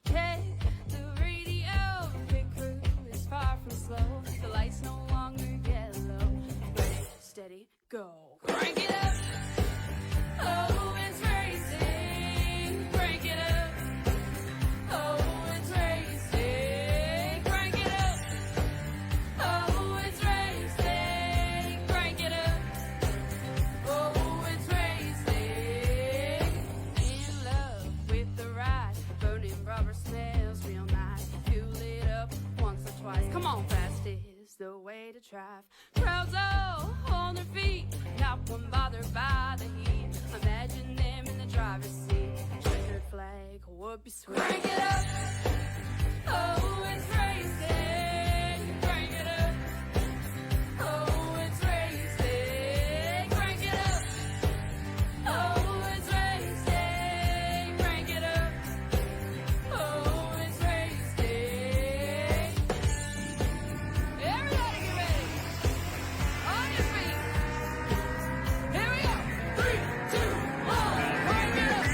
Check the radio, pit crew is far from slow. The lights no longer yellow. Ready, steady, go. Crank it up. Oh, it's racing. Crank it up. Oh, it's racing. Crank it up. Oh, it's racing. Crank it up. Oh, it's racing. In love with the ride. Burning rubber smells real nice. Fuel it up once or twice. Come on, fast is the way to drive. Crowds all on their feet, not one bothered by the heat. Imagine them in the driver's seat. Checkered flag would be sweet. Crank it up. Oh, it's racing. Crank it up. Oh, it's racing. Crank it up. Oh, it's racing. Crank it up. Oh, it's racing. Everybody get ready. On your feet. Here we go. 3, 2, 1. Crank it up.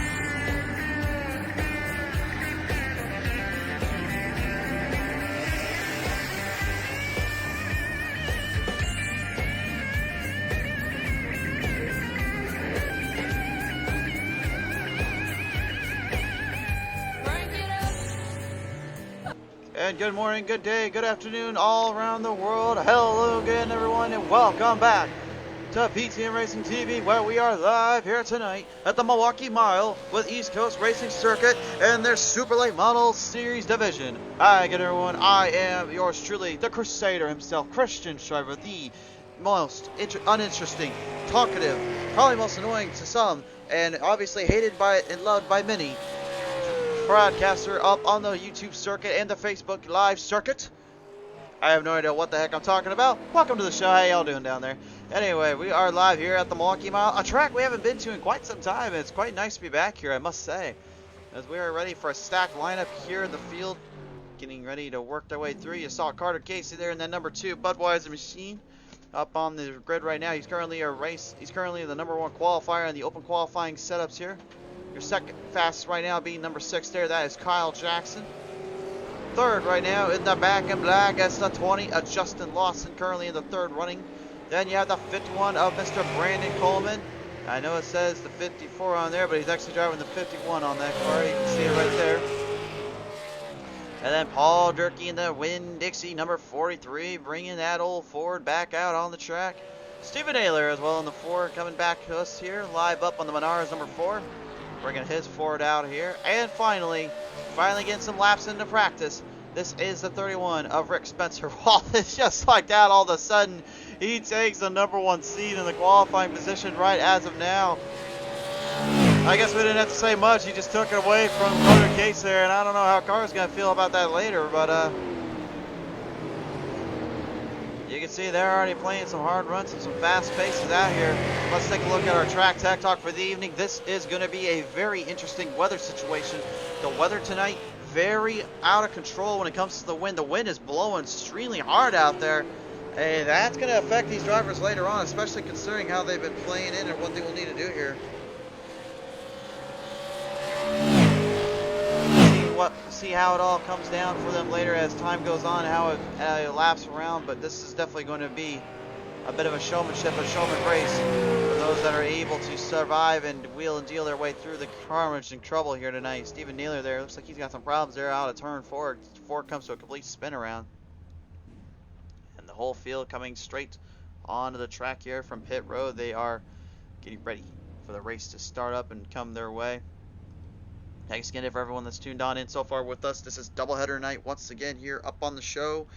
Crank it up. And good morning, good day, good afternoon all around the world. Hello again, everyone, and welcome back to PTM Racing TV, where we are live here tonight at the Milwaukee Mile with East Coast Racing Circuit and their Super Late Model Series division. Hi again, everyone. I am yours truly, the Crusader himself, Christian Shriver, the most uninteresting, talkative, probably most annoying to some, and obviously hated by and loved by many broadcaster up on the YouTube circuit and the Facebook live circuit. I have no idea what the heck I'm talking about. Welcome to the show. How y'all doing down there? Anyway, we are live here at the Milwaukee Mile, a track we haven't been to in quite some time. It's quite nice to be back here, I must say, as we are ready for a stacked lineup here in the field, getting ready to work their way through. You saw Carter Casey there in that number 2 Budweiser machine up on the grid right now. He's currently the number 1 qualifier in the open qualifying setups here. Your second fastest right now being number 6 there. That is Kyle Jackson. Third right now in the back in black. That's the 20 of Justin Lawson, currently in the third running. Then you have the 51 of Mr. Brandon Coleman. I know it says the 54 on there, but he's actually driving the 51 on that car. You can see it right there. And then Paul Durkee in the Winn-Dixie, number 43, bringing that old Ford back out on the track. Stephen Naylor as well in the Ford, coming back to us here, live up on the Menards number 4. Bringing his Ford out here. And finally getting some laps into practice. This is the 31 of Rick Spencer. Well, it's just like that all of a sudden. He takes the number 1 seat in the qualifying position right as of now. I guess we didn't have to say much. He just took it away from Carter Case there. And I don't know how Carter's going to feel about that later. But you can see they're already playing some hard runs and some fast paces out here. Let's take a look at our track tech talk for the evening. This is going to be a very interesting weather situation. The weather tonight, very out of control when it comes to the wind. The wind is blowing extremely hard out there. And that's going to affect these drivers later on, especially considering how they've been playing in and what they will need to do here. See how it all comes down for them later as time goes on, how it laps around. But this is definitely going to be a bit of a showmanship, a showman race for those that are able to survive and wheel and deal their way through the carnage and trouble here tonight. Stephen Naylor there, looks like he's got some problems there out of turn 4. 4 comes to a complete spin around. And the whole field coming straight onto the track here from pit road. They are getting ready for the race to start up and come their way. Thanks again for everyone that's tuned on in so far with us. This is doubleheader night once again here up on the show.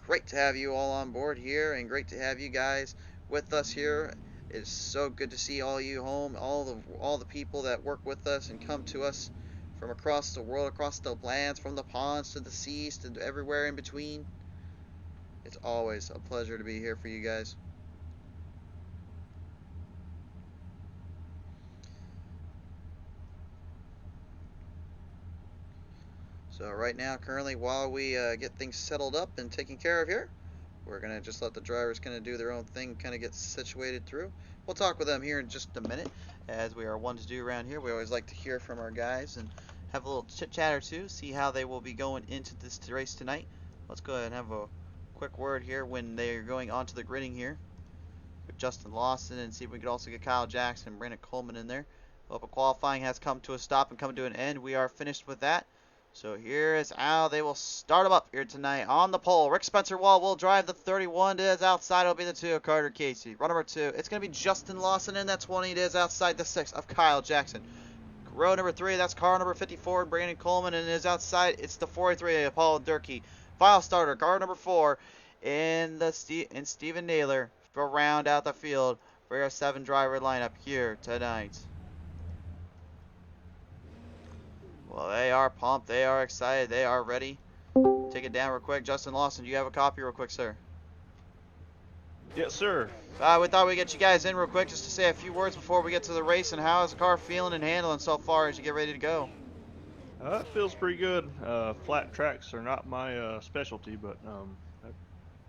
Great to have you all on board here, and great to have you guys with us here. It's so good to see all you home, all the people that work with us and come to us from across the world, across the lands, from the ponds to the seas to everywhere in between. It's always a pleasure to be here for you guys. So right now, currently, while we get things settled up and taken care of here, we're going to just let the drivers kind of do their own thing, kind of get situated through. We'll talk with them here in just a minute, as we are one to do around here. We always like to hear from our guys and have a little chit chat or two, see how they will be going into this race tonight. Let's go ahead and have a quick word here when they are going onto the gridding here with Justin Lawson, and see if we could also get Kyle Jackson and Brandon Coleman in there. Well, qualifying has come to a stop and come to an end. We are finished with that. So here is how they will start them up here tonight on the pole. Rick Spencer Wall will drive the 31. It is outside. It'll be the 2 of Carter Casey. Row number 2. It's going to be Justin Lawson in that 20. It is outside the 6 of Kyle Jackson. Row number 3. That's car number 54, Brandon Coleman, and it is outside. It's the 43 of Paul Durkee. Final starter, car number 4, and Steven Naylor for round out the field for our 7-driver lineup here tonight. Well, they are pumped. They are excited. They are ready. Take it down real quick. Justin Lawson, do you have a copy real quick, sir? Yes, sir. We thought we'd get you guys in real quick just to say a few words before we get to the race. And how is the car feeling and handling so far as you get ready to go? It feels pretty good. Flat tracks are not my specialty, but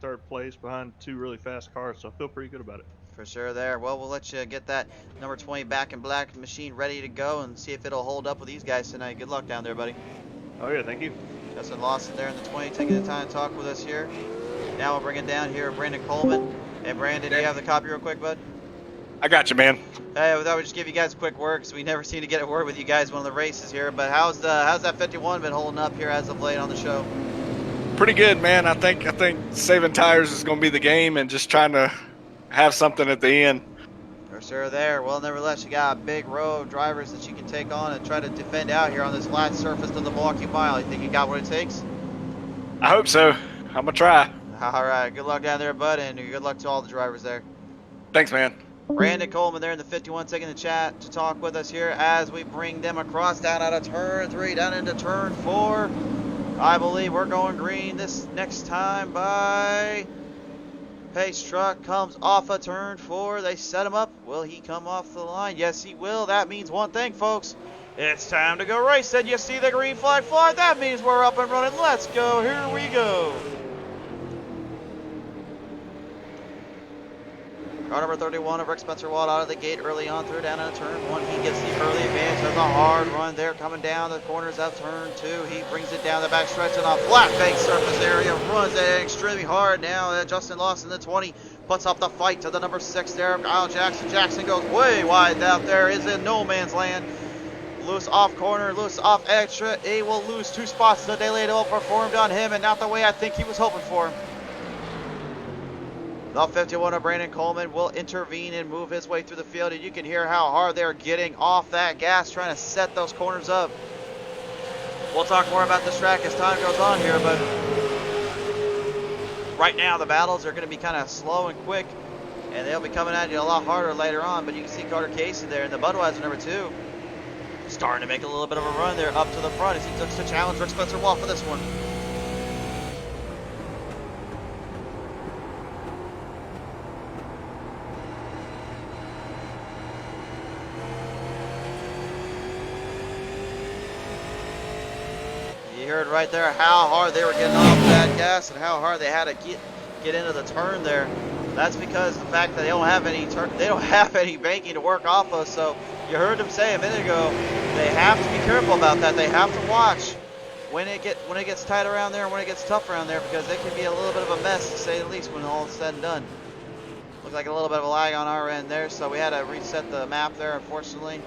third place behind 2 really fast cars, so I feel pretty good about it. For sure there. Well, we'll let you get that number 20 back in black machine ready to go and see if it'll hold up with these guys tonight. Good luck down there, buddy. Oh, yeah, thank you. Justin Lawson there in the 20, taking the time to talk with us here. Now we'll bring it down here, Brandon Coleman. Hey, Brandon, do you have the copy real quick, bud? I got you, man. Hey, we thought we'd just give you guys a quick word because we never seem to get a word with you guys one of the races here. But how's that 51 been holding up here as of late on the show? Pretty good, man. I think saving tires is going to be the game and just trying to have something at the end. For sure there. Well, nevertheless, you got a big row of drivers that you can take on and try to defend out here on this flat surface of the Milwaukee Mile. You think you got what it takes? I hope so. I'm going to try. All right. Good luck down there, bud, and good luck to all the drivers there. Thanks, man. Brandon Coleman there in the 51 taking the chat to talk with us here as we bring them across down out of turn 3 down into turn 4. I believe we're going green this next time by Pace Truck. Comes off of turn 4. They set him up. Will he come off the line? Yes, he will. That means one thing, folks. It's time to go race. And you see the green flag fly. That means we're up and running. Let's go. Here we go. Car number 31 of Rick Spencer Wald out of the gate early on through down into turn 1. He gets the early advantage. There's a hard run there coming down the corners of turn 2. He brings it down the back stretch in a flat bank surface area. Runs it extremely hard now. Justin Lawson, the 20, puts up the fight to the number 6 there. Kyle Jackson. Jackson goes way wide out there. Is in no man's land. Loose off corner, loose off extra. He will lose 2 spots. The delay performed on him and not the way I think he was hoping for him. The 51 of Brandon Coleman will intervene and move his way through the field, and you can hear how hard they're getting off that gas, trying to set those corners up. We'll talk more about this track as time goes on here, but right now the battles are going to be kind of slow and quick, and they'll be coming at you a lot harder later on. But you can see Carter Casey there in the Budweiser number 2 starting to make a little bit of a run there up to the front as he looks to challenge Rick Spencer Wall for this one. You heard right there how hard they were getting off that gas and how hard they had to get into the turn there. That's because the fact that they don't have any banking to work off of. So you heard them say a minute ago, they have to be careful about that. They have to watch when it gets tight around there and when it gets tough around there, because it can be a little bit of a mess, to say the least, when all is said and done. Looks like a little bit of a lag on our end there, so we had to reset the map there, unfortunately.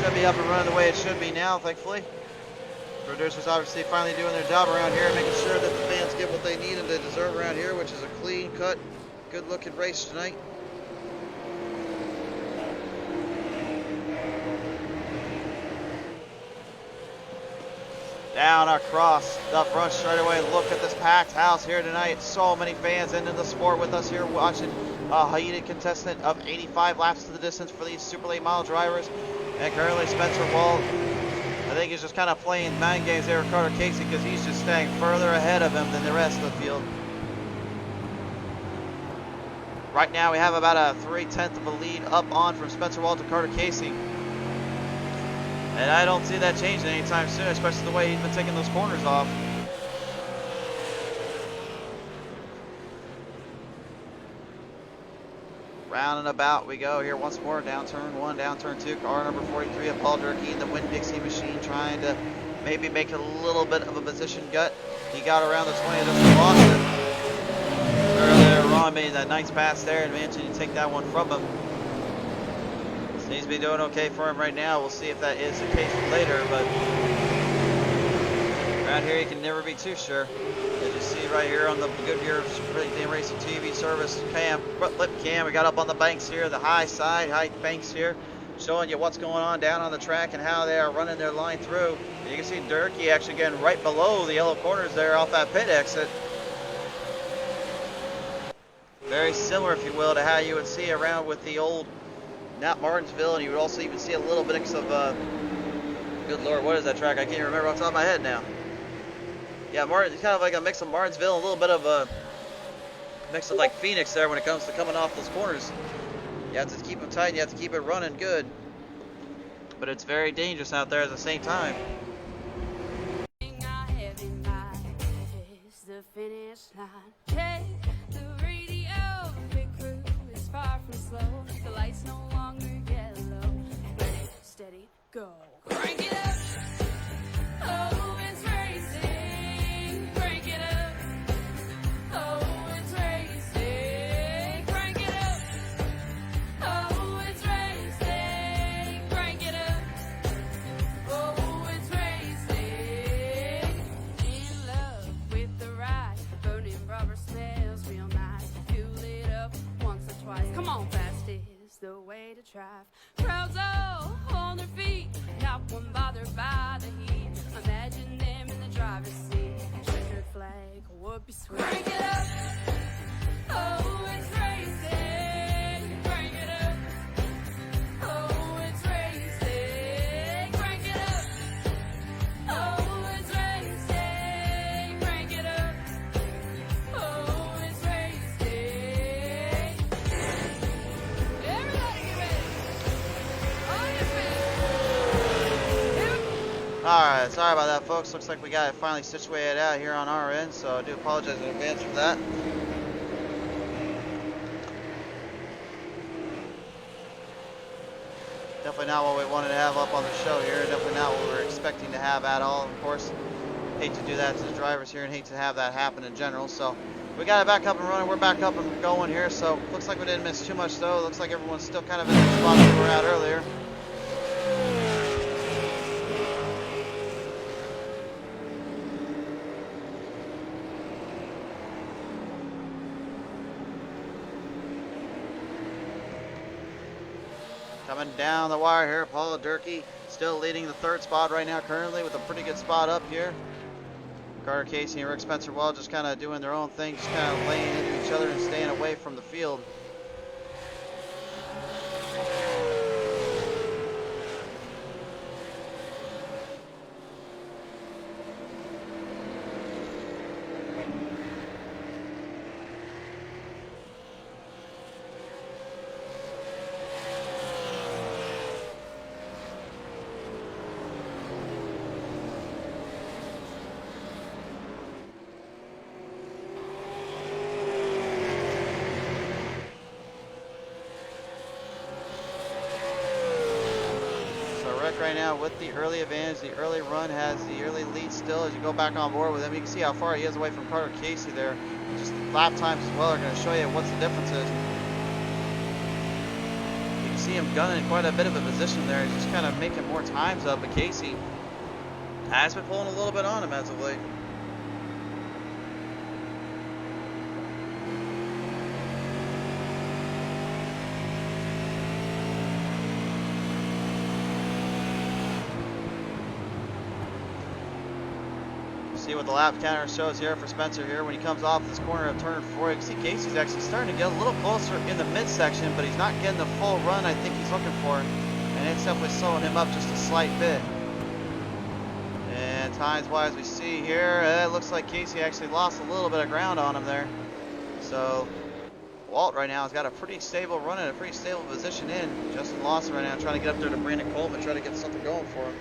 Should be up and running the way it should be now, thankfully. Producers obviously finally doing their job around here, making sure that the fans get what they need and they deserve around here, which is a clean cut, good looking race tonight. Down across the front straightaway. Look at this packed house here tonight. So many fans into the sport with us here watching a heated contestant of 85 laps to the distance for these super late mile drivers. And currently Spencer Wald, I think he's just kind of playing mind games there with Carter Casey, because he's just staying further ahead of him than the rest of the field. Right now we have about a 3/10 of a lead up on from Spencer Wald to Carter Casey. And I don't see that changing anytime soon, especially the way he's been taking those corners off. Round and about we go here once more. Down turn 1, down turn 2. Car number 43 of Paul Durkee in the Winn-Dixie machine, trying to maybe make a little bit of a position gut. He got around the 20, just lost it. Earlier, Ron made that nice pass there and managed to take that one from him. Seems to be doing okay for him right now. We'll see if that is the case later, but around here you can never be too sure. As you see right here on the Goodyear PTM Racing TV service cam, lip cam, we got up on the banks here, the high banks here, showing you what's going on down on the track and how they are running their line through. And you can see Durkee actually getting right below the yellow corners there off that pit exit. Very similar, if you will, to how you would see around with the old Not Martinsville, and you would also even see a little bit of, good lord, what is that track? I can't even remember off the top of my head now. Yeah, it's kind of like a mix of Martinsville, a little bit of a mix of like Phoenix there when it comes to coming off those corners. You have to keep them tight, you have to keep it running good. But it's very dangerous out there at the same time. The finish line. Check the radio. Pit crew is far from slow. The lights no longer yellow. Ready, steady, go. Crank it up. Oh, it's racing. Crank it up. Oh, it's racing. Crank it up. Oh, it's racing. Crank it up. Oh, it's racing. In love with the ride. Burning rubber smells real nice. Fuel it up once or twice. Come on, fast is the way to drive. Crowds all on their feet, not one bothered by the heat. Imagine them in the driver's seat. Checkered flag would be sweet. Crank it up. Oh, it's racing. Crank it up. Oh, it's racing. Crank it up. Oh, it's racing. Crank it up. Oh, it's racing. Everybody get ready. On your feet. Here we Alright, sorry about that, folks. Looks like we got it finally situated out here on our end, so I do apologize in advance for that. Definitely not what we wanted to have up on the show here. Definitely not what we were expecting to have at all. Of course, hate to do that to the drivers here and hate to have that happen in general. So we got it back up and running. We're back up and going here. So looks like we didn't miss too much though. Looks like everyone's still kind of in the spot that we were at earlier. Coming down the wire here, Paul Durkee still leading the third spot right now currently with a pretty good spot up here. Carter Casey and Rick Spencer Well just kind of doing their own thing, just kind of laying into each other and staying away from the field. Right now with the early advantage, the early run has the early lead still. As you go back on board with him, you can see how far he is away from Carter Casey there. Just the lap times as well are going to show you what the difference is. You can see him gunning quite a bit of a position there. He's just kind of making more times up, but Casey has been pulling a little bit on him as of late. See what the lap counter shows here for Spencer here when he comes off this corner of turn 4. You can see Casey's actually starting to get a little closer in the midsection, but he's not getting the full run I think he's looking for. And it's definitely slowing him up just a slight bit. And times-wise we see here, it looks like Casey actually lost a little bit of ground on him there. So Walt right now has got a pretty stable run and a pretty stable position in. Justin Lawson right now trying to get up there to Brandon Coleman, try to get something going for him.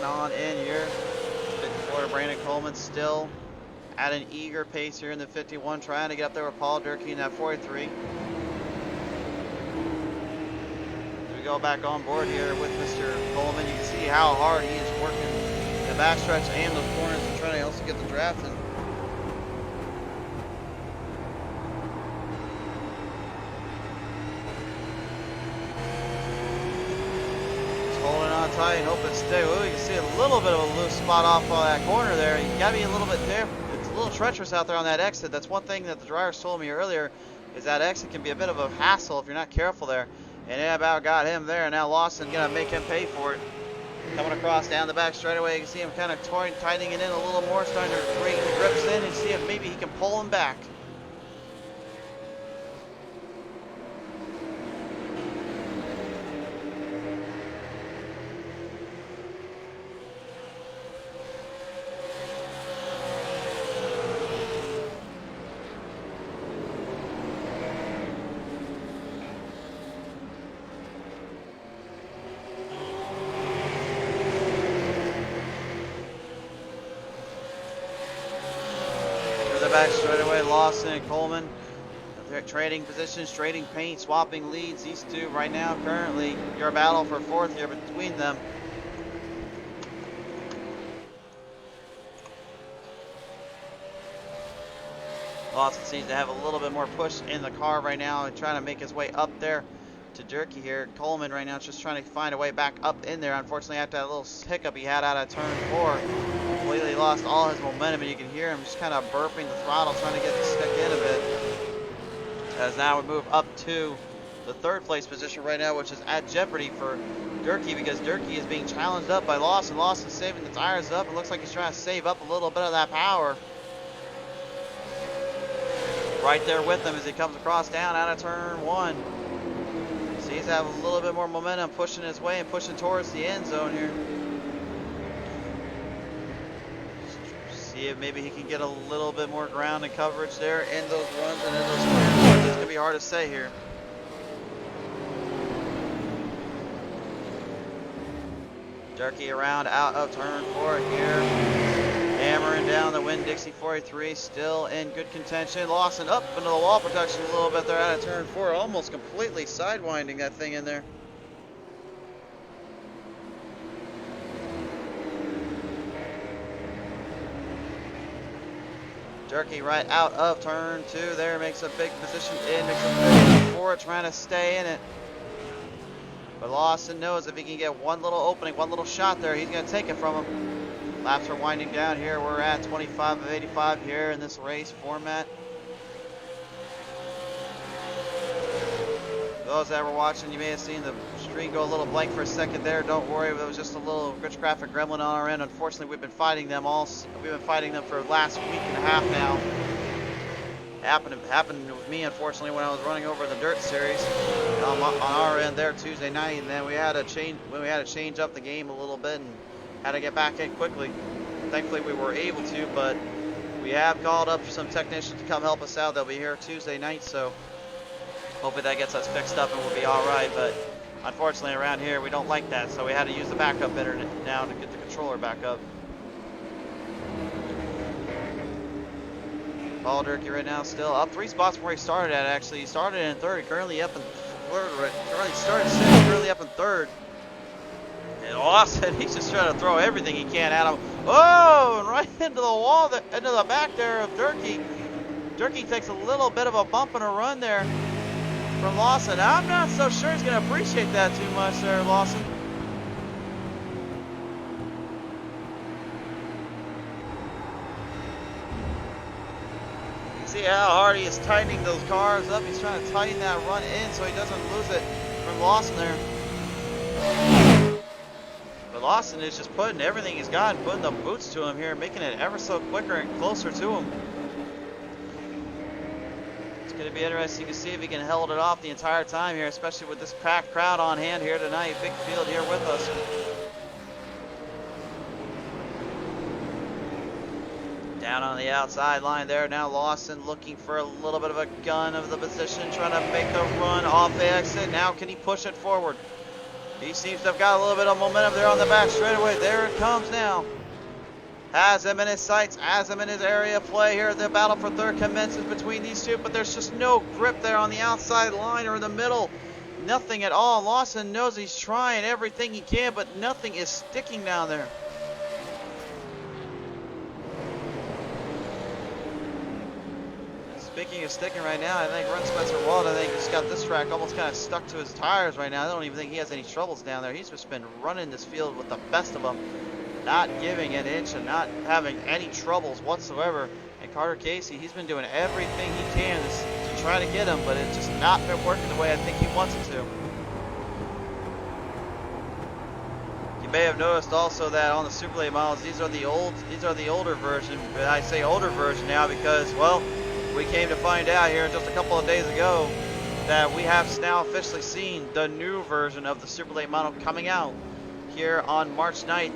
run on in here. 54, Brandon Coleman still at an eager pace here in the 51, trying to get up there with Paul Durkee in that 43. As we go back on board here with Mr. Coleman, you can see how hard he is working the backstretch and those corners and trying to also get the draft in. Holding on tight and hoping to stay. Ooh, you can see a little bit of a loose spot off on that corner there. You gotta be a little bit there. It's a little treacherous out there on that exit. That's one thing that the drivers told me earlier, is that exit can be a bit of a hassle if you're not careful there. And it about got him there. And now Lawson gonna make him pay for it. Coming across down the back straightaway, you can see him kind of tightening it in a little more, starting to bring the grips in and see if maybe he can pull him back. Back straight away, Lawson and Coleman. They're trading positions, trading paint, swapping leads. These two right now, currently, your battle for fourth here between them. Lawson seems to have a little bit more push in the car right now and trying to make his way up there to Durkee here. Coleman right now is just trying to find a way back up in there. Unfortunately, after that little hiccup he had out of turn 4, completely lost all his momentum, and you can hear him just kind of burping the throttle, trying to get the stick in a bit. As now we move up to the third place position right now, which is at jeopardy for Durkee, because Durkee is being challenged up by Lawson. Lawson's saving the tires up. It looks like he's trying to save up a little bit of that power. Right there with him as he comes across down out of turn 1. So he's having a little bit more momentum, pushing his way and pushing towards the end zone here. See if maybe he can get a little bit more ground and coverage there in those runs and in those turns. It's going to be hard to say here. Durkee around out of turn 4 here. Hammering down the Winn-Dixie 43, still in good contention. Lawson up into the wall protection a little bit there out of turn 4, almost completely sidewinding that thing in there. Durkee right out of turn 2 there, makes a big position in, makes a big forward, trying to stay in it. But Lawson knows if he can get one little opening, one little shot there, he's going to take it from him. Laps are winding down here. We're at 25 of 85 here in this race format. Those that were watching, you may have seen the screen go a little blank for a second there. Don't worry, it was just a little glitch graphic gremlin on our end. Unfortunately, we've been fighting them for the last week and a half now. Happened with me, unfortunately, when I was running over the dirt series on our end there Tuesday night, and then we had to change up the game a little bit and had to get back in quickly. Thankfully, we were able to, but we have called up some technicians to come help us out. They'll be here Tuesday night, so hopefully that gets us fixed up and we'll be all right. But unfortunately, around here, we don't like that, so we had to use the backup internet now to get the controller back up. Paul Durkee right now still up 3 spots from where he started at, actually. He started in 3rd, currently up in 3rd. Currently started 6th, currently up in 3rd. And Lawson, he's just trying to throw everything he can at him. Oh, and right into the wall, into the back there of Durkee. Durkee takes a little bit of a bump and a run there from Lawson. I'm not so sure he's going to appreciate that too much there, Lawson. You see how hard he is tightening those cars up. He's trying to tighten that run in so he doesn't lose it from Lawson there. But Lawson is just putting everything he's got and putting the boots to him here, making it ever so quicker and closer to him. It's going to be interesting to see if he can hold it off the entire time here, especially with this packed crowd on hand here tonight. Big field here with us. Down on the outside line there. Now Lawson looking for a little bit of a gun of the position, trying to make a run off the exit. Now can he push it forward? He seems to have got a little bit of momentum there on the back straightaway. There it comes now. Has him in his sights, has him in his area of play here. The battle for third commences between these two, but there's just no grip there on the outside line or in the middle. Nothing at all. Lawson knows he's trying everything he can, but nothing is sticking down there. Speaking of sticking right now, I think Ron Spencer Wald, I think he's got this track almost kind of stuck to his tires right now. I don't even think he has any troubles down there. He's just been running this field with the best of them, not giving an inch and not having any troubles whatsoever. And Carter Casey, he's been doing everything he can to try to get him, but it's just not been working the way I think he wants it to. You may have noticed also that on the Super Late Miles, these are the older version. But I say older version now because, well, we came to find out here just a couple of days ago that we have now officially seen the new version of the Super Late Model coming out here on March 9th.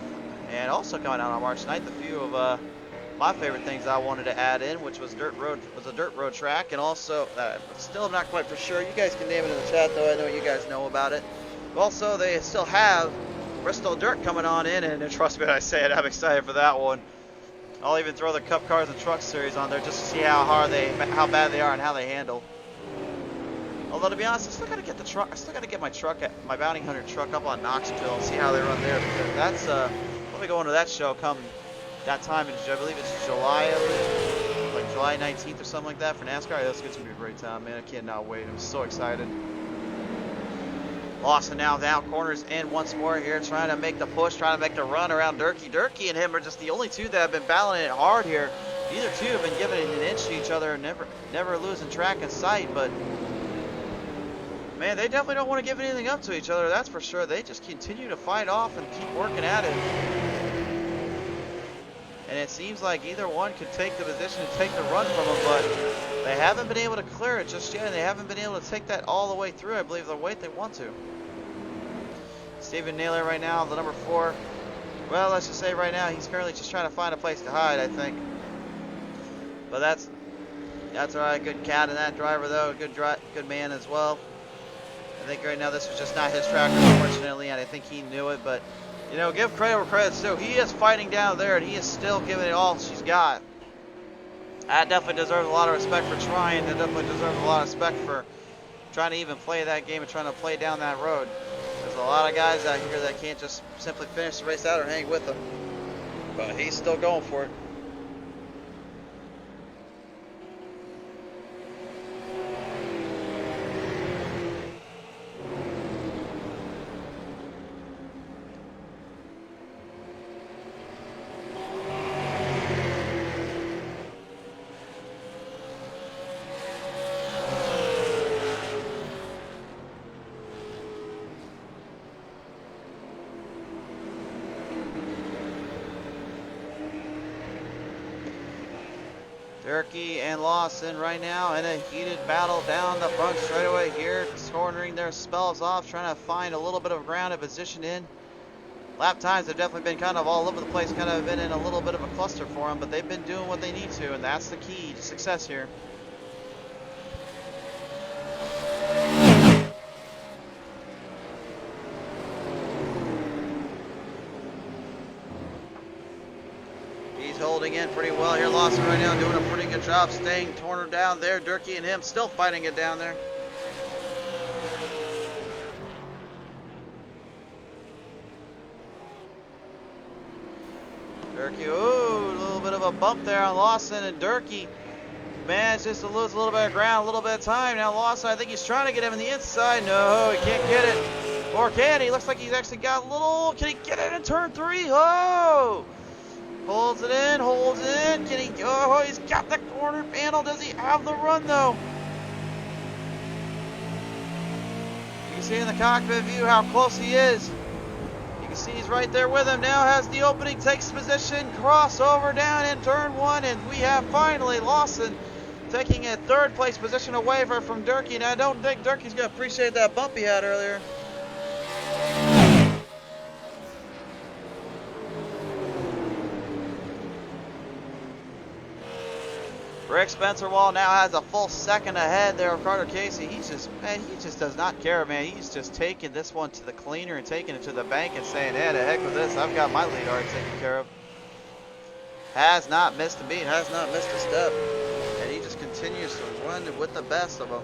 And also coming out on March 9th, a few of my favorite things I wanted to add in, which was a dirt road track, and also, still not quite for sure. You guys can name it in the chat, though. I know you guys know about it. Also, they still have Bristol Dirt coming on in, and trust me when I say it, I'm excited for that one. I'll even throw the Cup Cars and Trucks series on there just to see how bad they are and how they handle. Although to be honest, I still gotta get the truck. I still gotta get my Bounty Hunter truck up on Knoxville and see how they run there, because that's we'll be going to that show come that time. I believe it's July, like July 19th or something like that for NASCAR. Yeah, that's gonna be a great time, man. I cannot wait. I'm so excited. Lawson now down corners in once more here, trying to make the push, trying to make the run around Durkee. Durkee and him are just the only two that have been battling it hard here. Neither two have been giving it an inch to each other, never losing track and sight, but man, they definitely don't want to give anything up to each other, that's for sure. They just continue to fight off and keep working at it. And it seems like either one could take the position and take the run from them, but they haven't been able to clear it just yet, and they haven't been able to take that all the way through, I believe, the way they want to. Stephen Naylor right now, the number 4. Well, let's just say right now he's currently just trying to find a place to hide, I think. But that's all right. Good cat in that driver, though. Good man as well. I think right now this was just not his track, unfortunately, and I think he knew it. But, you know, give credit where credit's due. He is fighting down there, and he is still giving it all she's got. That definitely deserves a lot of respect for trying. That definitely deserves a lot of respect for trying to even play that game and trying to play down that road. There's a lot of guys out here that can't just simply finish the race out or hang with them. But he's still going for it. Durkee and Lawson right now in a heated battle down the front straightaway here, cornering their spells off, trying to find a little bit of ground and position in. Lap times have definitely been kind of all over the place, kind of been in a little bit of a cluster for them, but they've been doing what they need to, and that's the key to success here. Holding in pretty well here. Lawson right now doing a pretty good job staying torn down there. Durkee and him still fighting it down there. Durkee, ooh, a little bit of a bump there on Lawson, and Durkee manages to lose a little bit of ground, a little bit of time. Now Lawson, I think he's trying to get him in the inside. No, he can't get it. Or can he? Looks like he's actually got a little, can he get it in turn 3? Oh! Holds it in, holds it in. Can he? Oh, he's got the corner panel. Does he have the run though? You can see in the cockpit view how close he is. You can see he's right there with him. Now has the opening, takes position, crossover down in turn 1, and we have finally Lawson taking a 3rd place position away from Durkee. And I don't think Durkee's gonna appreciate that bump he had earlier. Rick Spencer-Wall now has a full second ahead there of Carter Casey. He just does not care, man. He's just taking this one to the cleaner and taking it to the bank and saying, hey, the heck with this. I've got my lead already taken care of. Has not missed a beat, has not missed a step. And he just continues to run with the best of them.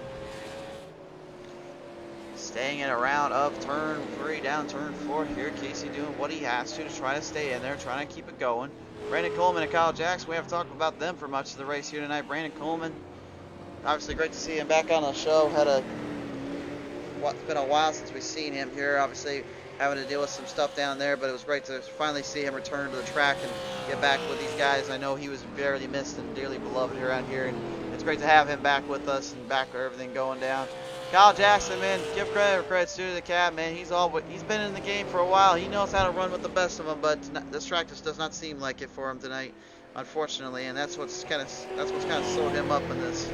Staying in around of turn 3, down turn 4 here. Casey doing what he has to try to stay in there, trying to keep it going. Brandon Coleman and Kyle Jackson, we haven't talked about them for much of the race here tonight. Brandon Coleman, obviously great to see him back on the show. It's been a while since we've seen him here, obviously having to deal with some stuff down there, but it was great to finally see him return to the track and get back with these guys. I know he was very missed and dearly beloved around here, and it's great to have him back with us and back with everything going down. Kyle Jackson, man, give credit where credit's due to the cat, man. He's been in the game for a while. He knows how to run with the best of them, but this track just does not seem like it for him tonight, unfortunately, and that's what's kind of slowed him up in this.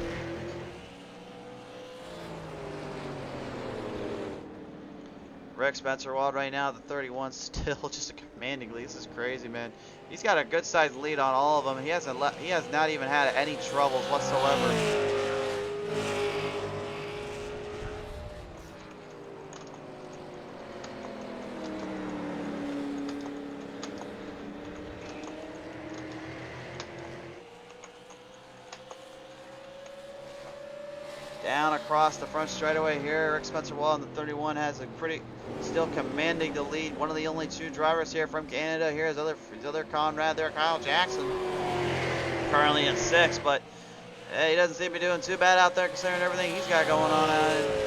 Rick Spencer-Wald right now, the 31, still just a commanding lead. This is crazy, man. He's got a good sized lead on all of them. He has not even had any troubles whatsoever. Down across the front straightaway here, Rick Spencer-Wald in the 31 has a pretty, still commanding the lead. One of the only 2 drivers here from Canada. Here's his other comrade there, Kyle Jackson, currently in 6th, but hey, he doesn't seem to be doing too bad out there considering everything he's got going on out there.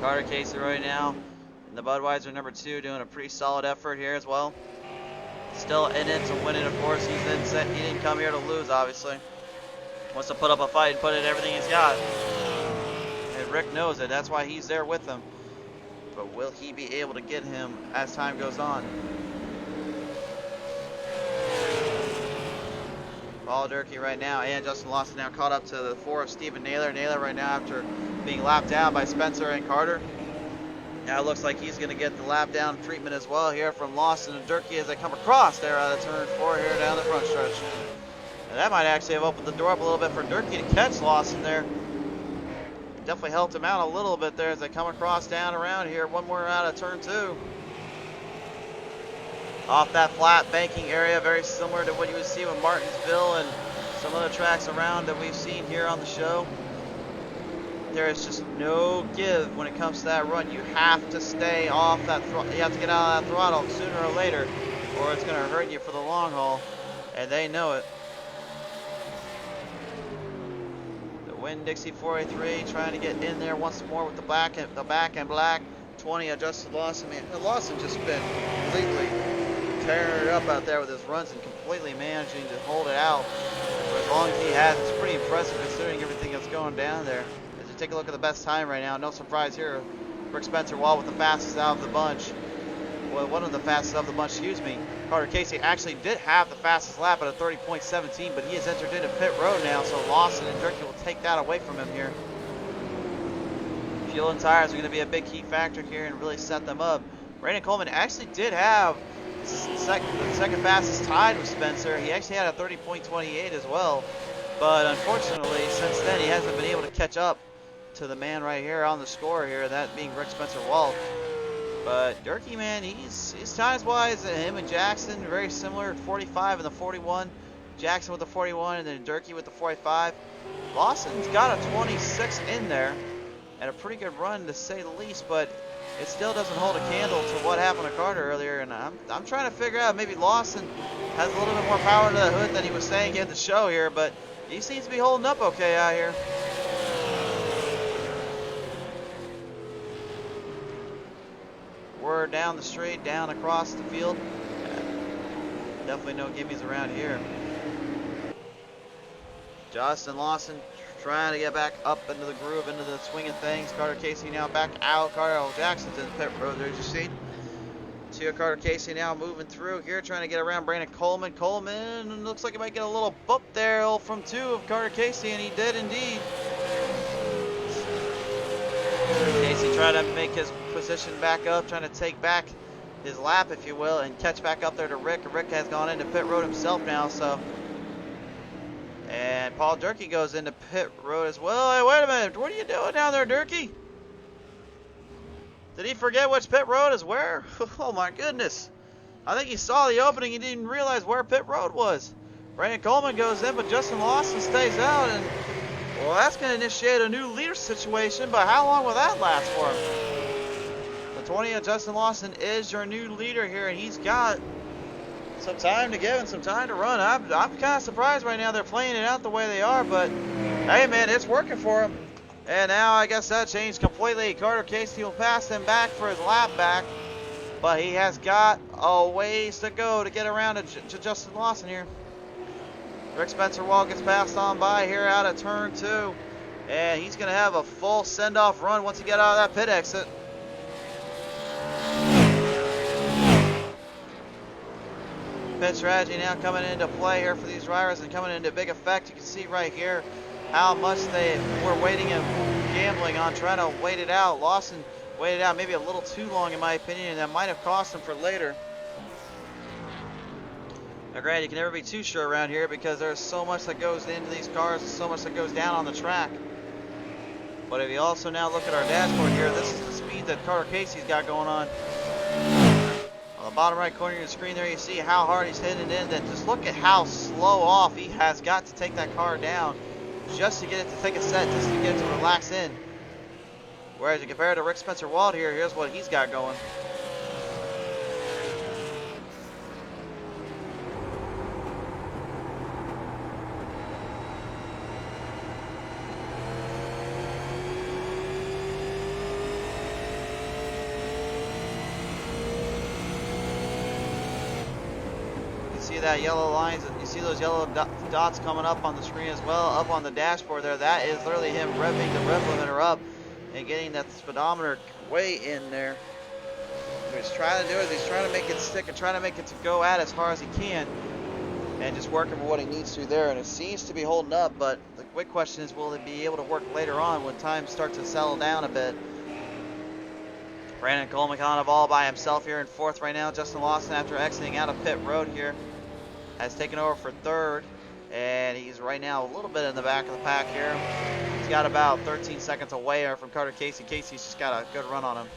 Carter Casey right now in the Budweiser number 2 doing a pretty solid effort here as well. Still in it to win it, of course. He didn't come here to lose, obviously. Wants to put up a fight and put in everything he's got. And Rick knows it. That's why he's there with him. But will he be able to get him as time goes on? Paul Durkee right now and Justin Lawson now caught up to the 4 of Stephen Naylor. Naylor right now after being lapped down by Spencer and Carter. Now it looks like he's going to get the lap down treatment as well here from Lawson and Durkee as they come across there out of turn 4 here down the front stretch. And that might actually have opened the door up a little bit for Durkee to catch Lawson there. Definitely helped him out a little bit there as they come across down around here. One more out of turn 2. Off that flat banking area, very similar to what you would see with Martinsville and some other tracks around that we've seen here on the show. There is just no give when it comes to that run. You have to stay off that throttle. You have to get out of that throttle sooner or later, or it's going to hurt you for the long haul, and they know it. The Winn-Dixie 483 trying to get in there once more with the back and black. 20 adjusted Lawson. Man, Lawson just been completely tearing it up out there with his runs and completely managing to hold it out for as long as he has. It's pretty impressive considering everything that's going down there. As you take a look at the best time right now, no surprise here, Rick Spencer-Wald with the fastest out of the bunch. Well, one of the fastest of the bunch, excuse me. Carter Casey actually did have the fastest lap at a 30.17, but he has entered into pit road now, so Lawson and Durkee will take that away from him here. Fuel and tires are going to be a big key factor here and really set them up. Brandon Coleman actually did have the second fastest tied with Spencer. He actually had a 30.28 as well, but unfortunately since then he hasn't been able to catch up to the man right here on the score here, that being Rick Spencer-Wald. But Durkee, man, he's times wise, him and Jackson very similar, 45 and the 41. Jackson with the 41 and then Durkee with the 45. Lawson's got a 26 in there and a pretty good run to say the least, but it still doesn't hold a candle to what happened to Carter earlier. And I'm trying to figure out, maybe Lawson has a little bit more power to the hood than he was saying in the show here, but he seems to be holding up okay out here. We're down the street, down across the field. Definitely no gimmies around here. Justin Lawson trying to get back up into the groove, into the swing of things. Carter Casey now back out. Carter Jackson's in the pit road there, as you see. See Carter Casey now moving through here, trying to get around Brandon Coleman. Coleman looks like he might get a little bump there from 2 of Carter Casey, and he did indeed. Casey trying to make his position back up, trying to take back his lap, if you will, and catch back up there to Rick. Rick has gone into pit road himself now, so. And Paul Durkee goes into pit road as well. Hey, wait a minute. What are you doing down there, Durkee? Did he forget which pit road is where? Oh my goodness. I think he saw the opening. He didn't realize where pit road was. Brandon Coleman goes in, but Justin Lawson stays out. And, well, that's going to initiate a new leader situation, but how long will that last for him? The 20 of Justin Lawson is your new leader here, and he's got some time to give and some time to run. I'm kind of surprised right now they're playing it out the way they are, but hey, man, it's working for him. And now I guess that changed completely. Carter Casey will pass him back for his lap back, but he has got a ways to go to get around to Justin Lawson here. Rick Spencer Wall gets passed on by here out of turn 2, and he's going to have a full send-off run once he gets out of that pit exit. Pit strategy now coming into play here for these drivers and coming into big effect. You can see right here how much they were waiting and gambling on trying to wait it out. Lawson waited out maybe a little too long in my opinion, and that might have cost him for later. Now granted, you can never be too sure around here because there's so much that goes into these cars and so much that goes down on the track. But if you also now look at our dashboard here, this is the speed that Carter Casey's got going on. On the bottom right corner of your screen there, you see how hard he's hitting it in. Then just look at how slow off he has got to take that car down just to get it to take a set, just to get it to relax in. Whereas you compare it to Rick Spencer Wald here, here's what he's got going. That yellow lines, you see those yellow dots coming up on the screen as well, up on the dashboard there. That is literally him revving the rev limiter up and getting that speedometer way in there. What he's trying to do is he's trying to make it stick and trying to make it to go at as hard as he can and just working for what he needs to there, and it seems to be holding up, but the quick question is, will it be able to work later on when time starts to settle down a bit? Brandon Coleman kind of all by himself here in 4th right now. Justin Lawson, after exiting out of pit road here, has taken over for 3rd, and he's right now a little bit in the back of the pack here. He's got about 13 seconds away from Carter Casey. Casey's just got a good run on him.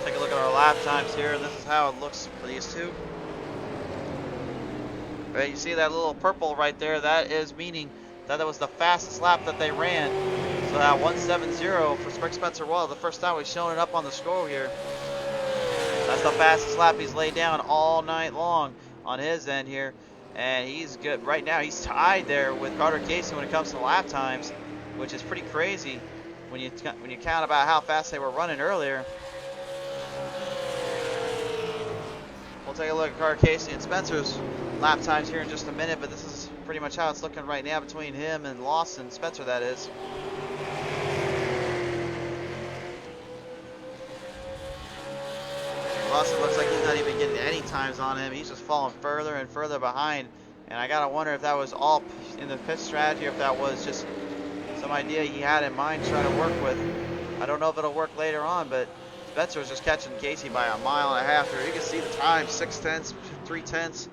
Take a look at our lap times here. This is how it looks for these two. Right, you see that little purple right there? That is meaning that it was the fastest lap that they ran. So that 1:70 for Rick Spencer Wall, the first time we've shown it up on the score here. That's the fastest lap he's laid down all night long on his end here. And he's good. Right now, he's tied there with Carter Casey when it comes to lap times, which is pretty crazy when you count about how fast they were running earlier. We'll take a look at Carter Casey and Spencer's lap times here in just a minute, but this is pretty much how it's looking right now between him and Lawson, Spencer that is. Lawson looks like he's not even getting any times on him. He's just falling further and further behind. And I gotta wonder if that was all in the pit strategy or if that was just some idea he had in mind to try to work with. I don't know if it'll work later on, but Spencer's just catching Casey by 1.5 miles there. You can see the time, 6/10, 3/10.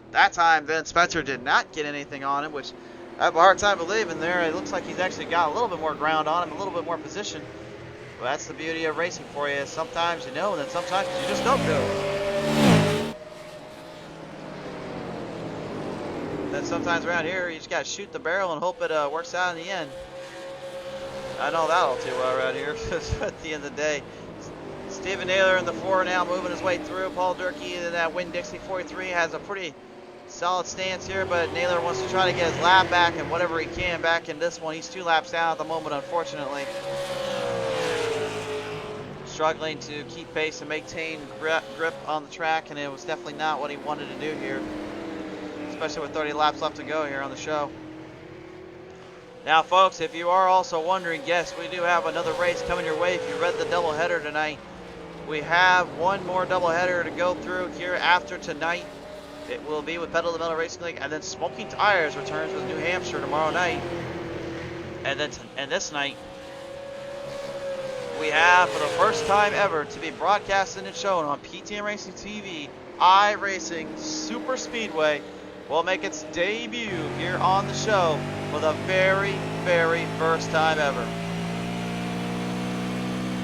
That time, then Spencer did not get anything on him, which I have a hard time believing there. It looks like he's actually got a little bit more ground on him, a little bit more position. Well, that's the beauty of racing for you. Sometimes you know, and then sometimes you just don't know. Then sometimes around here, you just got to shoot the barrel and hope it works out in the end. I know that all too well around here, because at the end of the day, Stephen Naylor in the 4 now moving his way through. Paul Durkee in that Winn-Dixie 43 has a pretty solid stance here, but Naylor wants to try to get his lap back and whatever he can back in this one. He's 2 laps down at the moment, unfortunately. Struggling to keep pace and maintain grip on the track, and it was definitely not what he wanted to do here, especially with 30 laps left to go here on the show. Now, folks, if you are also wondering, yes, we do have another race coming your way. If you read the doubleheader tonight, We have one more doubleheader to go through here after tonight. It will be with Pedal to the Metal Racing League, and then Smoking Tires returns with New Hampshire tomorrow night. And then this night, we have, for the first time ever, to be broadcasted and shown on PTM Racing TV, iRacing Super Speedway will make its debut here on the show for the very, very first time ever.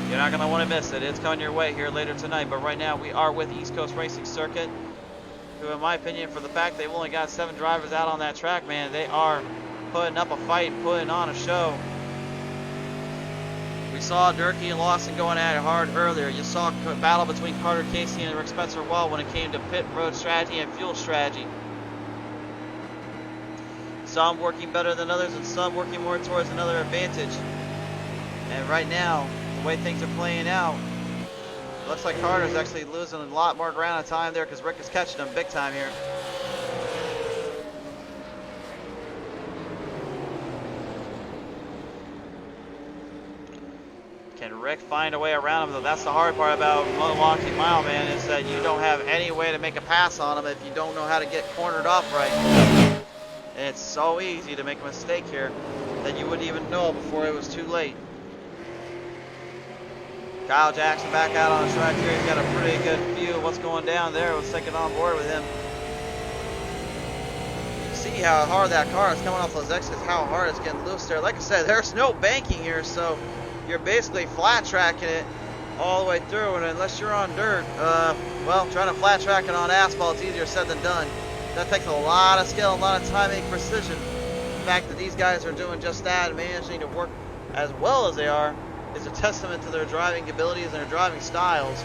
You're not going to want to miss it. It's coming your way here later tonight. But right now, we are with East Coast Racing Circuit, who, in my opinion, for the fact they've only got 7 drivers out on that track, man, they are putting up a fight, putting on a show. We saw Durkee and Lawson going at it hard earlier. You saw a battle between Carter Casey and Rick Spencer Wall when it came to pit road strategy and fuel strategy. Some working better than others, and some working more towards another advantage. And right now, the way things are playing out, it looks like Carter's actually losing a lot more ground of time there because Rick is catching him big time here. Can Rick find a way around him, though? That's the hard part about Milwaukee Mile, man, is that you don't have any way to make a pass on him if you don't know how to get cornered off right. And it's so easy to make a mistake here that you wouldn't even know before it was too late. Kyle Jackson back out on the track here. He's got a pretty good view of what's going down there. Let's take it on board with him. See how hard that car is coming off those exits, how hard it's getting loose there. Like I said, there's no banking here, so you're basically flat tracking it all the way through, and unless you're on dirt, well, trying to flat track it on asphalt is easier said than done. That takes a lot of skill, a lot of timing, precision. The fact that these guys are doing just that and managing to work as well as they are is a testament to their driving abilities and their driving styles.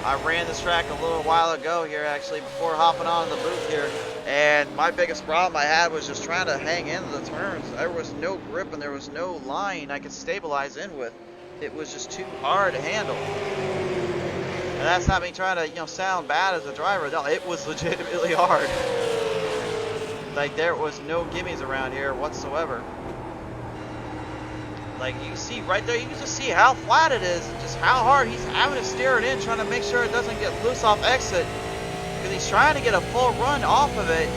I ran this track a little while ago here, actually, before hopping on the booth here, and my biggest problem I had was just trying to hang into the turns. There was no grip and there was no line I could stabilize in with. It was just too hard to handle. And that's not me trying to, sound bad as a driver. No, it was legitimately hard. Like, there was no gimmies around here whatsoever. Like, you see right there, you can just see how flat it is, and just how hard he's having to steer it in, trying to make sure it doesn't get loose off exit, because he's trying to get a full run off of it.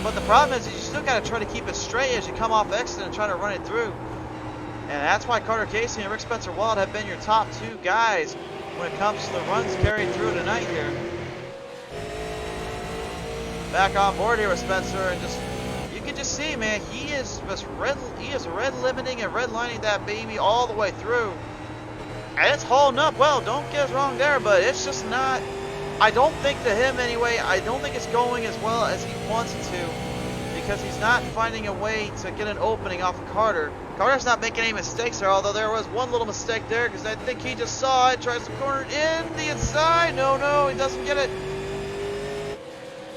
But the problem is you still got to try to keep it straight as you come off exit and try to run it through. And that's why Carter Casey and Rick Spencer Wald have been your top 2 guys when it comes to the runs carried through tonight here. Back on board here with Spencer, and just you can just see, man, he is red limiting and red lining that baby all the way through. And it's holding up well, don't get us wrong there, but it's just not, I don't think to him anyway, I don't think it's going as well as he wants it to, because he's not finding a way to get an opening off of Carter. Carter's not making any mistakes there, although there was one little mistake there, because I think he just saw it, tries to corner it in the inside. No, he doesn't get it.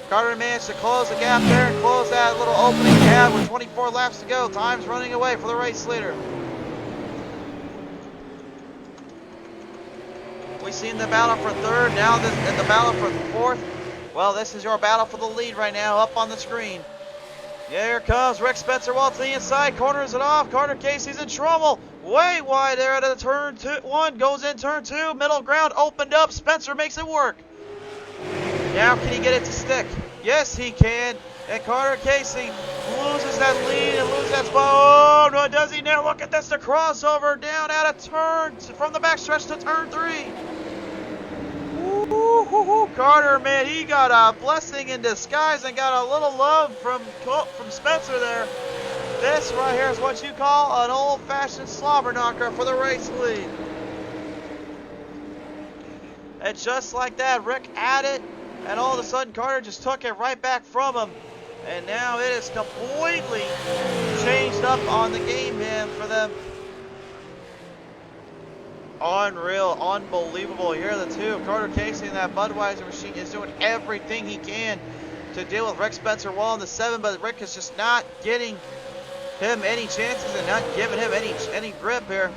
Carter managed to close the gap there and close that little opening gap with 24 laps to go. Time's running away for the race leader. We've seen the battle for third, now the battle for fourth. Well, this is your battle for the lead right now, up on the screen. Here comes Rick Spencer Walt to the inside, corners it off. Carter Casey's in trouble. Way wide there at the turn 1, goes in turn 2, middle ground opened up. Spencer makes it work. Now can he get it to stick? Yes, he can. And Carter Casey loses that lead and loses that spot. Oh, no, does he now? Look at this, the crossover down out of turn, from the backstretch to turn 3. Ooh, Carter, man, he got a blessing in disguise and got a little love from Spencer there. This right here is what you call an old-fashioned slobber knocker for the race lead. And just like that, Rick had it, and all of a sudden Carter just took it right back from him. And now it is completely changed up on the game, man, for them. Unreal, unbelievable. Here are the two. Carter Casey and that Budweiser machine is doing everything he can to deal with Rick Spencer Wall in the 7, but Rick is just not getting him any chances and not giving him any grip here.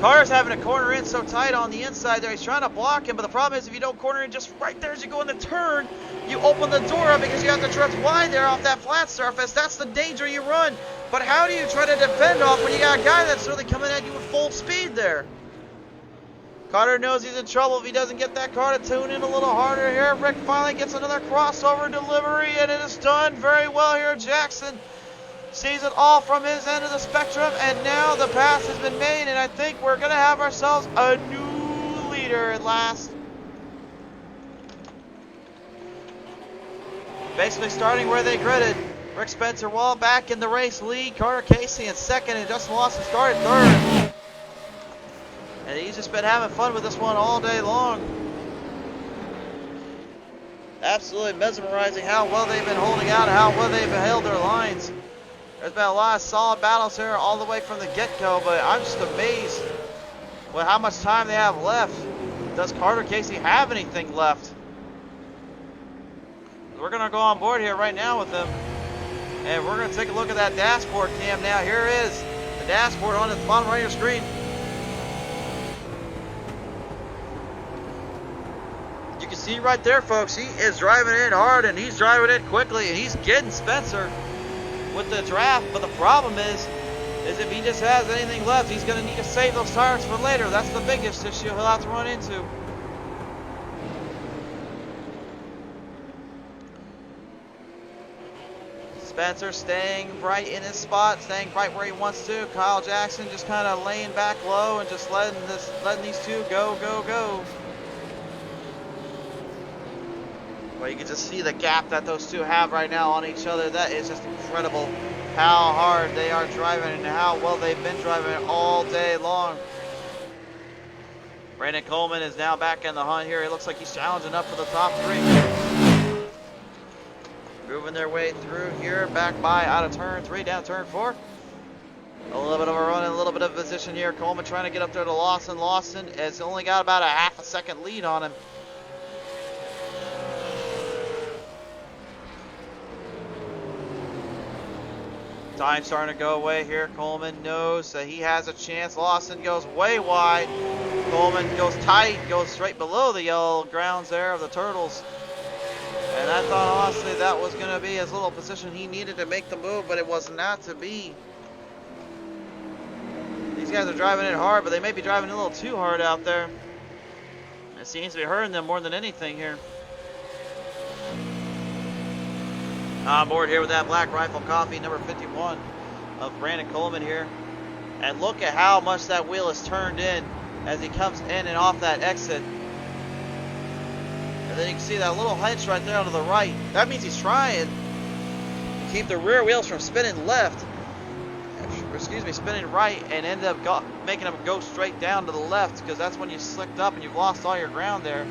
Carter's having to corner in so tight on the inside there. He's trying to block him, but the problem is if you don't corner in just right there as you go in the turn, you open the door up because you have to drift wide there off that flat surface. That's the danger you run. But how do you try to defend off when you got a guy that's really coming at you with full speed there? Carter knows he's in trouble if he doesn't get that car to tune in a little harder here. Rick finally gets another crossover delivery, and it is done very well here. Jackson sees it all from his end of the spectrum, and now the pass has been made, and I think we're going to have ourselves a new leader at last. Basically starting where they gridded. Rick Spencer Wall back in the race lead. Carter Casey in second, and Justin Lawson started third. And he's just been having fun with this one all day long. Absolutely mesmerizing how well they've been holding out and how well they've held their lines. There's been a lot of solid battles here all the way from the get-go, but I'm just amazed with how much time they have left. Does Carter Casey have anything left? We're going to go on board here right now with them. And we're going to take a look at that dashboard cam now. Here is the dashboard on the bottom right of your screen. You can see right there, folks, he is driving in hard and he's driving in quickly and he's getting Spencer with the draft. But the problem is if he just has anything left, he's going to need to save those tires for later. That's the biggest issue he'll have to run into. Spencer staying right in his spot, staying right where he wants to. Kyle Jackson just kind of laying back low and just letting these two go. Well, you can just see the gap that those two have right now on each other. That is just incredible how hard they are driving and how well they've been driving all day long. Brandon Coleman is now back in the hunt here. It looks like he's challenging up for the top three. Moving their way through here, back by out of turn 3, down turn 4. A little bit of a run and a little bit of position here. Coleman trying to get up there to Lawson. Lawson has only got about a half a second lead on him. Time starting to go away here. Coleman knows that he has a chance. Lawson goes way wide. Coleman goes tight, goes straight below the yellow grounds there of the Turtles. And I thought honestly that was going to be his little position he needed to make the move, but it was not to be. These guys are driving it hard, but they may be driving a little too hard out there. It seems to be hurting them more than anything here. On board here with that Black Rifle Coffee, number 51 of Brandon Coleman here. And look at how much that wheel is turned in as he comes in and off that exit. And then you can see that little hunch right there to the right. That means he's trying to keep the rear wheels from spinning left. Excuse me, spinning right, and end up making them go straight down to the left, because that's when you slicked up and you've lost all your ground there.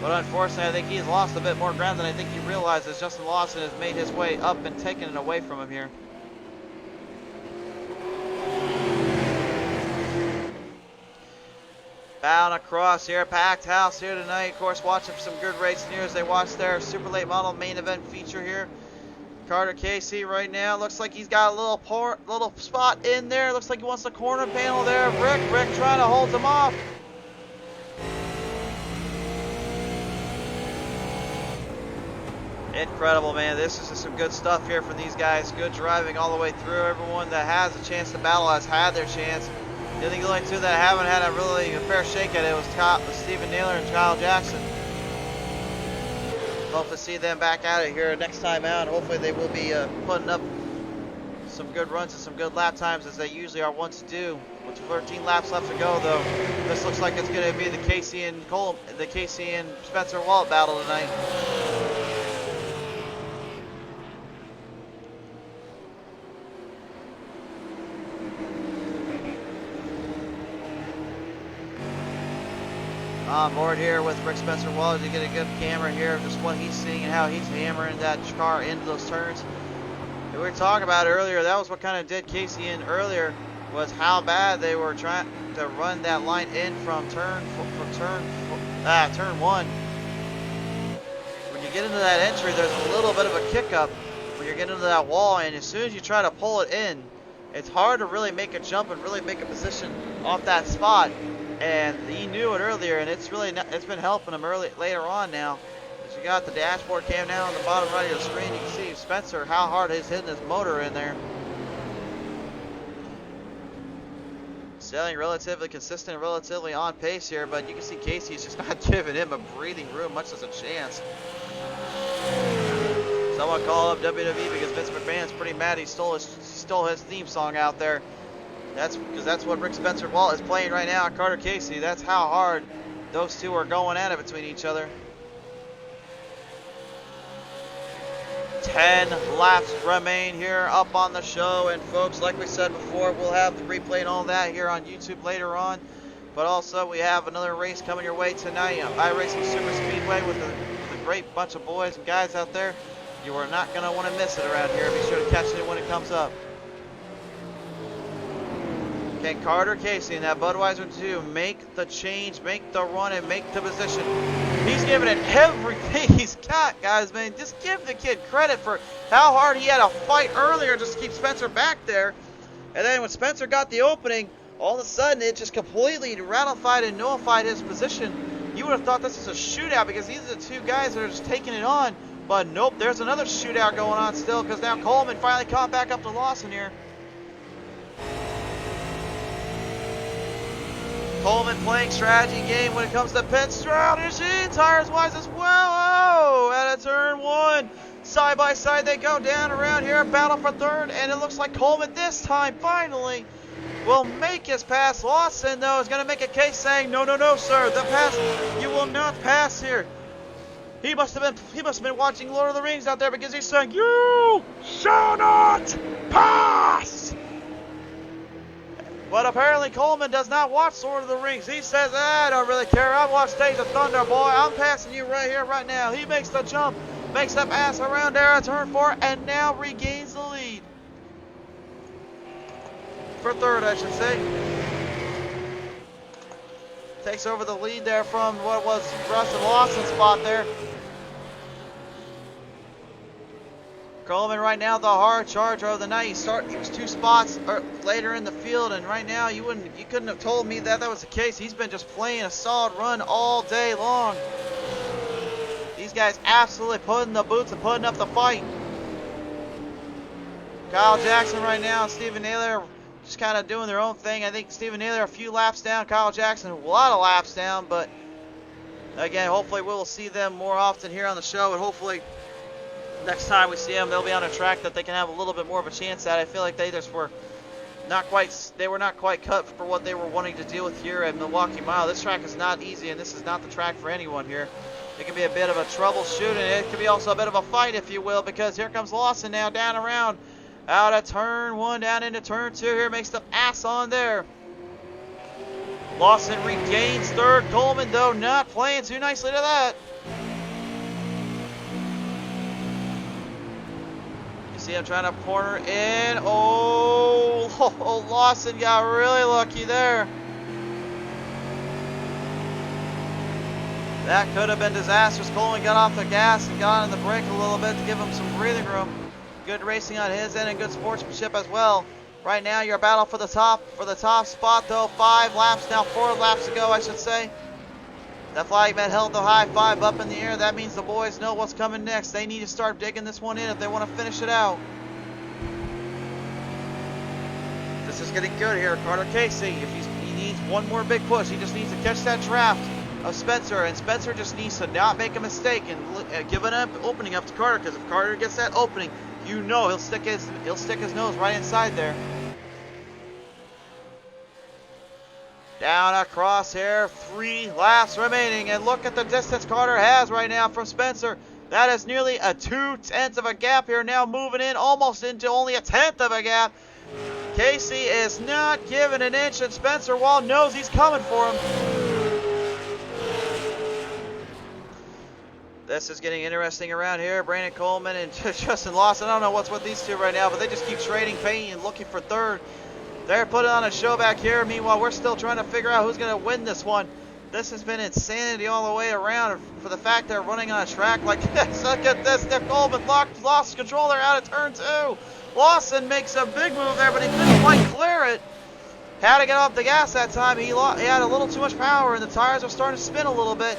But unfortunately, I think he's lost a bit more ground than I think he realizes. Justin Lawson has made his way up and taken it away from him here. Bound across here, packed house here tonight. Of course, watching some good race news as they watch their super late model main event feature here. Carter Casey right now looks like he's got a little spot in there. Looks like he wants the corner panel there. Rick trying to hold him off. Incredible, man. This is just some good stuff here from these guys. Good driving all the way through. Everyone that has a chance to battle has had their chance. I think the only two that haven't had a really fair shake at it was Stephen Naylor and Kyle Jackson. Hope to see them back at it here next time out. Hopefully they will be putting up some good runs and some good lap times as they usually are wont to do. With 13 laps left to go, though, this looks like it's going to be the Casey and Spencer Walt battle tonight. On board here with Rick Spencer Wallace, you get a good camera here of just what he's seeing and how he's hammering that car into those turns. We were talking about earlier, that was what kind of did Casey in earlier, was how bad they were trying to run that line in from turn one. When you get into that entry, there's a little bit of a kick up when you're getting into that wall, and as soon as you try to pull it in, it's hard to really make a jump and really make a position off that spot. And he knew it earlier, and it's been helping him later on now. As you got the dashboard cam down on the bottom right of the screen, you can see Spencer how hard he's hitting his motor in there. Sailing relatively consistent, relatively on pace here, but you can see Casey's just not giving him a breathing room, much as a chance. Someone call up WWE because Vince McMahon's pretty mad he stole his theme song out there. That's because that's what Rick Spencer Walt is playing right now, Carter Casey. That's how hard those two are going at it between each other. 10 laps remain here up on the show, and folks, like we said before, we'll have the replay and all that here on YouTube later on. But also, we have another race coming your way tonight on iRacing Super Speedway with a great bunch of boys and guys out there. You are not going to want to miss it around here. Be sure to catch it when it comes up. Can Carter Casey and that Budweiser 2 make the change, make the run, and make the position? He's giving it everything he's got, guys, man. Just give the kid credit for how hard he had to fight earlier just to keep Spencer back there. And then when Spencer got the opening, all of a sudden it just completely ratified and nullified his position. You would have thought this was a shootout because these are the two guys that are just taking it on. But nope, there's another shootout going on still because now Coleman finally caught back up to Lawson here. Coleman playing strategy game when it comes to pit strategy. Tires wise as well. Oh, at a turn one. Side by side they go down around here. Battle for third. And it looks like Coleman this time finally will make his pass. Lawson, though, is going to make a case saying, no, no, no, sir. The pass, you will not pass here. He must have been watching Lord of the Rings out there because he's saying, you shall not pass. But apparently Coleman does not watch Lord of the Rings. He says, I don't really care. I watch Days of Thunder, boy. I'm passing you right here, right now. He makes the jump, makes the pass around there at turn 4, and now regains the lead. For third, I should say. Takes over the lead there from what was Rustin Lawson's spot there. Coleman right now the hard charger of the night. He was 2 spots later in the field, and right now you couldn't have told me that was the case. He's been just playing a solid run all day long. These guys absolutely putting the boots and putting up the fight. Kyle Jackson right now and Stephen Naylor just kind of doing their own thing. I think Stephen Naylor a few laps down, Kyle Jackson a lot of laps down, but again, hopefully we will see them more often here on the show, and hopefully next time we see them, they'll be on a track that they can have a little bit more of a chance at. I feel like they were not quite cut for what they were wanting to deal with here at Milwaukee Mile. This track is not easy, and this is not the track for anyone here. It can be a bit of a troubleshoot, and it can be also a bit of a fight, if you will, because here comes Lawson now down around out of turn 1 down into turn 2 here, makes the pass on there. Lawson regains third. Coleman, though, not playing too nicely to that. See him trying to corner in. Oh, Lawson got really lucky there. That could have been disastrous. Coleman got off the gas and got on the brake a little bit to give him some breathing room. Good racing on his end and good sportsmanship as well. Right now, your battle for the top spot, though. 5 laps now, 4 laps to go, I should say. That flag man held the high 5 up in the air. That means the boys know what's coming next. They need to start digging this one in if they want to finish it out. This is getting good here. Carter Casey, he needs one more big push. He just needs to catch that draft of Spencer, and Spencer just needs to not make a mistake and give an opening up to Carter, because if Carter gets that opening, you know he'll stick his nose right inside there. Down across here, 3 laps remaining, and look at the distance Carter has right now from Spencer. That is nearly a 2/10 of a gap here, now moving in almost into only a 1/10 of a gap. Casey is not giving an inch, and Spencer Wall knows he's coming for him. This is getting interesting around here. Brandon Coleman and Justin Lawson. I don't know what's with these two right now, but they just keep trading paint and looking for third. They're putting on a show back here. Meanwhile, we're still trying to figure out who's going to win this one. This has been insanity all the way around for the fact they're running on a track like this. Look at this. They're Coleman lost control. They're out of turn 2. Lawson makes a big move there, but he couldn't quite clear it. Had to get off the gas that time. He had a little too much power, and the tires were starting to spin a little bit.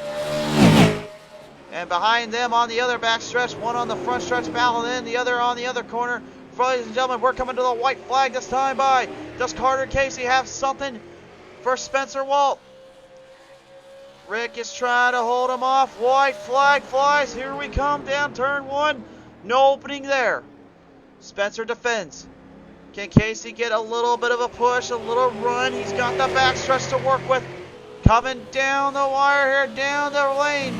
And behind them on the other back stretch, one on the front stretch battling in, the other on the other corner. Ladies and gentlemen, we're coming to the white flag this time by. Does Carter Casey have something for Spencer Walt? Rick is trying to hold him off. White flag flies. Here we come down turn 1. No opening there. Spencer defends. Can Casey get a little bit of a push, a little run? He's got the backstretch to work with. Coming down the wire here, down the lane.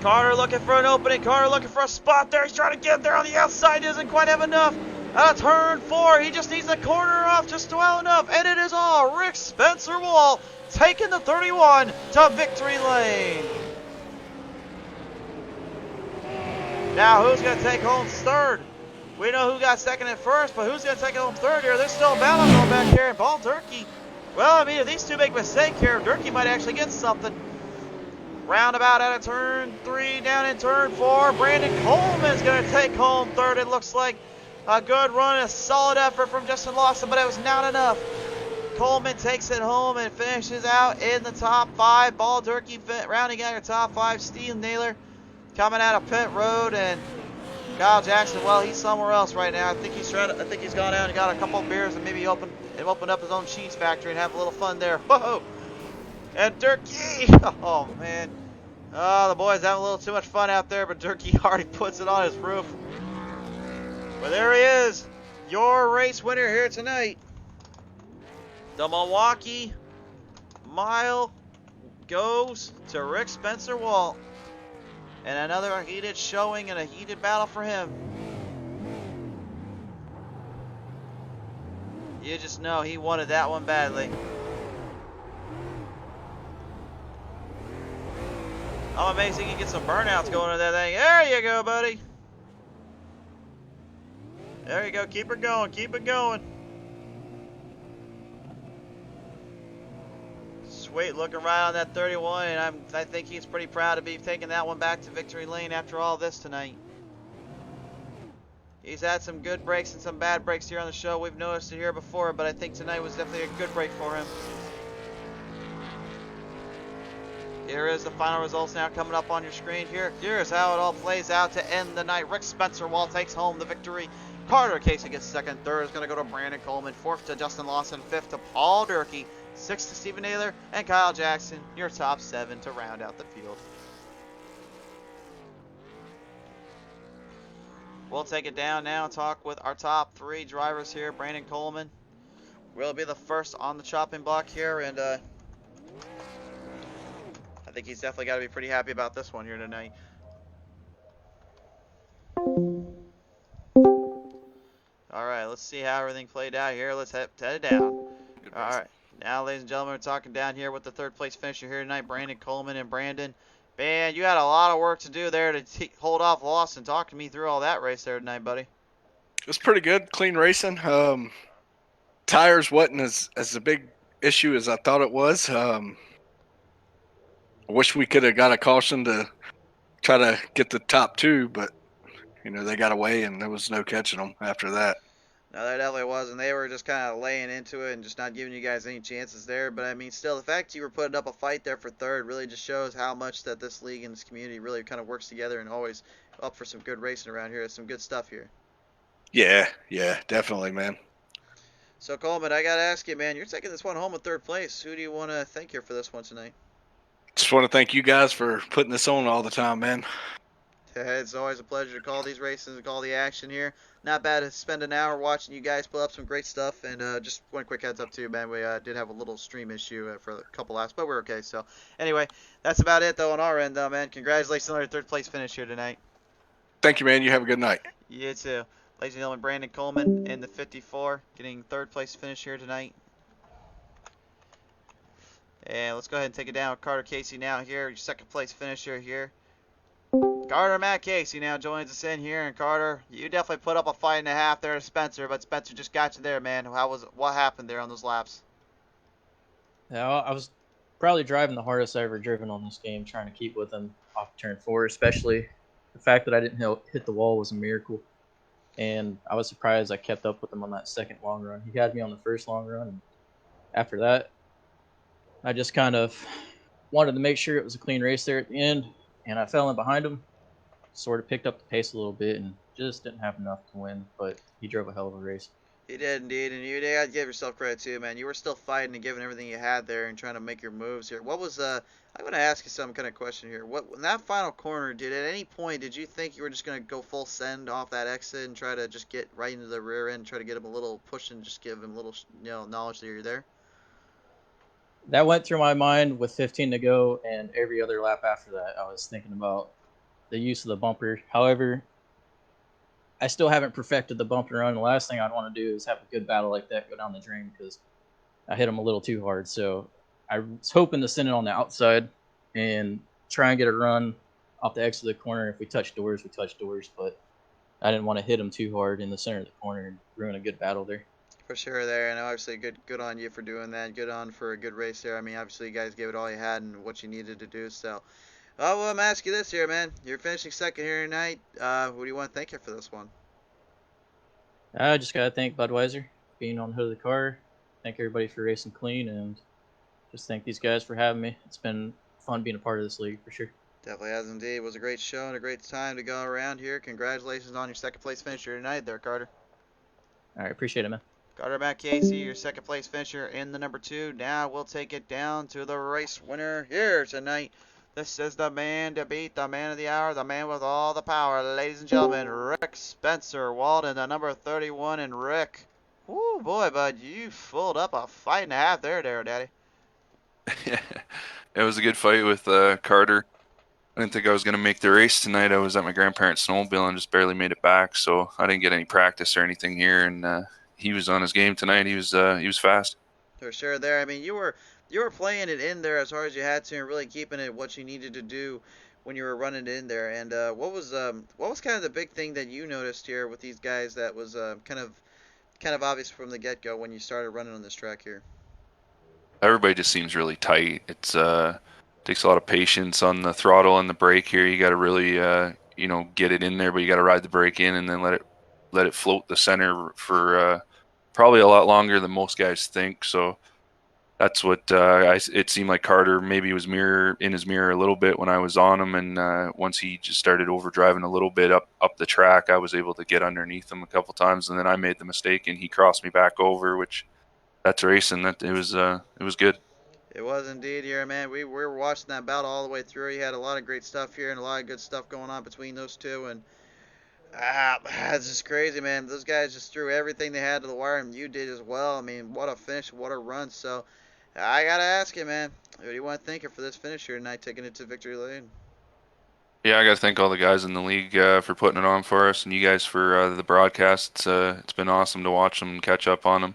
Carter looking for an opening. Carter looking for a spot there. He's trying to get there on the outside. Doesn't quite have enough. Out of turn 4. He just needs the corner off just well enough. And it is all Rick Spencer Wall taking the 31 to victory lane. Now who's going to take home third? We know who got second and first, but who's going to take home third here? There's still a battle going back here. And Paul Durkee. Well, I mean, if these two make a mistake here, Durkee might actually get something. Roundabout out of turn 3, down in turn 4. Brandon Coleman's going to take home third. It looks like a good run, a solid effort from Justin Lawson, but it was not enough. Coleman takes it home and finishes out in the top 5. Paul Durkee rounding out your top 5. Steve Naylor coming out of pit road, and Kyle Jackson, well, he's somewhere else right now. I think he's gone out and got a couple of beers and maybe opened up his own cheese factory and have a little fun there. Whoa! And Durkee, oh man, the boys having a little too much fun out there, but Durkee already puts it on his roof. But there he is, your race winner here tonight. The Milwaukee Mile goes to Rick Spencer Walt. And another heated showing and a heated battle for him. You just know he wanted that one badly. I'm amazed he can get some burnouts going to that thing. There you go, buddy. There you go. Keep her going. Keep it going. Sweet, looking right on that 31, and I think he's pretty proud to be taking that one back to victory lane after all this tonight. He's had some good breaks and some bad breaks here on the show. We've noticed it here before, but I think tonight was definitely a good break for him. Here is the final results now coming up on your screen here. Here's how it all plays out to end the night. Rick Spencer Wall takes home the victory. Carter Casey gets second. Third is going to go to Brandon Coleman. Fourth to Justin Lawson. Fifth to Paul Durkee. Sixth to Stephen Naylor. And Kyle Jackson, your top 7 to round out the field. We'll take it down now and talk with our top 3 drivers here. Brandon Coleman will be the first on the chopping block here, and I think he's definitely got to be pretty happy about this one here tonight. Alright, let's see how everything played out here. Let's head it down. Alright, now ladies and gentlemen, we're talking down here with the third place finisher here tonight, Brandon Coleman. And Brandon, man, you had a lot of work to do there to hold off Lawson. Talk to me through all that race there tonight, buddy. It was pretty good, clean racing. Tires wasn't as a big issue as I thought it was. I wish we could have got a caution to try to get the top 2, but you know, they got away and there was no catching them after that. No, there definitely wasn't. They were just kind of laying into it and just not giving you guys any chances there. But, I mean, still, the fact you were putting up a fight there for third really just shows how much that this league and this community really kind of works together and always up for some good racing around here. There's some good stuff here. Yeah, definitely, man. So, Coleman, I got to ask you, man, you're taking this one home with third place. Who do you want to thank here for this one tonight? Just want to thank you guys for putting this on all the time, man. It's always a pleasure to call these races and call the action here. Not bad to spend an hour watching you guys put up some great stuff. And just one quick heads up too, man. We did have a little stream issue for a couple laps, but we're okay. So anyway, that's about it though on our end though, man. Congratulations on your third place finish here tonight. Thank you, man. You have a good night. You too. Ladies and gentlemen, Brandon Coleman in the 54 getting third place finish here tonight. And let's go ahead and take it down with Carter Casey now here, your second place finisher here. Carter Matt Casey now joins us in here, and Carter, you definitely put up a fight and a half there to Spencer, but Spencer just got you there, man. What happened there on those laps? Yeah, I was probably driving the hardest I ever driven on this game, trying to keep with him off turn 4, especially the fact that I didn't hit the wall was a miracle. And I was surprised I kept up with him on that second long run. He had me on the first long run, and after that, I just kind of wanted to make sure it was a clean race there at the end, and I fell in behind him, sort of picked up the pace a little bit, and just didn't have enough to win. But he drove a hell of a race. You did indeed, and you got to give yourself credit too, man. You were still fighting and giving everything you had there and trying to make your moves here. What was I'm going to ask you some kind of question here. What in that final corner, did at any point did you think you were just going to go full send off that exit and try to just get right into the rear end, try to get him a little push and just give him a little knowledge that you're there? That went through my mind with 15 to go, and every other lap after that, I was thinking about the use of the bumper. However, I still haven't perfected the bump and run. The last thing I'd want to do is have a good battle like that go down the drain because I hit him a little too hard. So I was hoping to send it on the outside and try and get a run off the exit of the corner. If we touch doors, we touch doors. But I didn't want to hit him too hard in the center of the corner and ruin a good battle there. For sure there, and obviously good on you for doing that. Good on for a good race there. I mean, obviously you guys gave it all you had and what you needed to do. So, well, I'm gonna ask you this here, man. You're finishing second here tonight. What do you want to thank you for this one? I just got to thank Budweiser being on the hood of the car. Thank everybody for racing clean, and just thank these guys for having me. It's been fun being a part of this league for sure. Definitely has indeed. It was a great show and a great time to go around here. Congratulations on your second place finisher tonight there, Carter. All right, appreciate it, man. Carter Casey, your second place finisher in the number 2. Now we'll take it down to the race winner here tonight. This is the man to beat, the man of the hour, the man with all the power. Ladies and gentlemen, Rick Spencer Walden, the number 31. And Rick, whoo boy, bud, you fooled up a fight and a half there, Daddy. Yeah, it was a good fight with Carter. I didn't think I was going to make the race tonight. I was at my grandparents' snowmobile and just barely made it back, so I didn't get any practice or anything here. And he was on his game tonight. He was fast. For sure there. I mean, you were playing it in there as hard as you had to and really keeping it what you needed to do when you were running it in there. And what was kind of the big thing that you noticed here with these guys that was kind of obvious from the get-go when you started running on this track here? Everybody just seems really tight. It's takes a lot of patience on the throttle and the brake here. You got to really get it in there, but you got to ride the brake in and then let it float the center for probably a lot longer than most guys think. So that's what it seemed like Carter maybe was in his mirror a little bit when I was on him, and once he just started overdriving a little bit up the track, I was able to get underneath him a couple times, and then I made the mistake and he crossed me back over, which that's racing. That it was good. It was indeed here, man. We were watching that battle all the way through. You had a lot of great stuff here and a lot of good stuff going on between those two, and it's just crazy, man. Those guys just threw everything they had to the wire, and you did as well. I mean, what a finish, what a run. So I gotta ask you, man, who do you want to thank you for this finish here tonight, taking it to victory lane? Yeah, I got to thank all the guys in the league for putting it on for us, and you guys for the broadcasts. It's been awesome to watch them and catch up on them.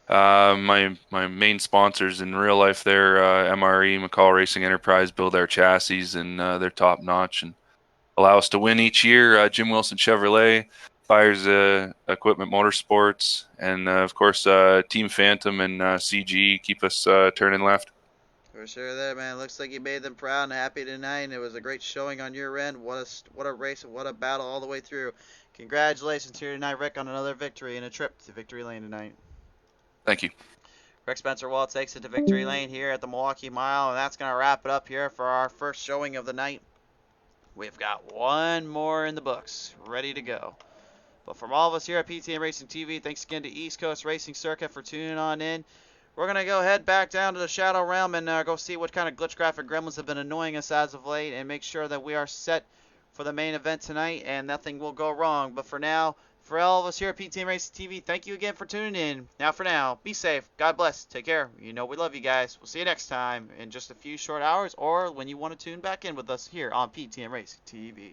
My main sponsors in real life, they're MRE, McCall Racing Enterprise, build our chassis, and they're top notch and allow us to win each year. Jim Wilson Chevrolet, Fires Equipment Motorsports, and of course Team Phantom and CG keep us turning left. For sure there, man. Looks like you made them proud and happy tonight, and it was a great showing on your end. What a race and what a battle all the way through. Congratulations here tonight, Rick, on another victory and a trip to victory lane tonight. Thank you. Rick Spencer Wall takes it to victory lane here at the Milwaukee Mile, and that's going to wrap it up here for our first showing of the night. We've got one more in the books, ready to go. But from all of us here at PTM Racing TV, thanks again to East Coast Racing Circuit for tuning on in. We're going to go head back down to the Shadow Realm and go see what kind of glitch graphic gremlins have been annoying us as of late and make sure that we are set for the main event tonight and nothing will go wrong. But for now, for all of us here at PTM Racing TV, thank you again for tuning in. Now for now, be safe, God bless, take care. You know we love you guys. We'll see you next time in just a few short hours or when you want to tune back in with us here on PTM Racing TV.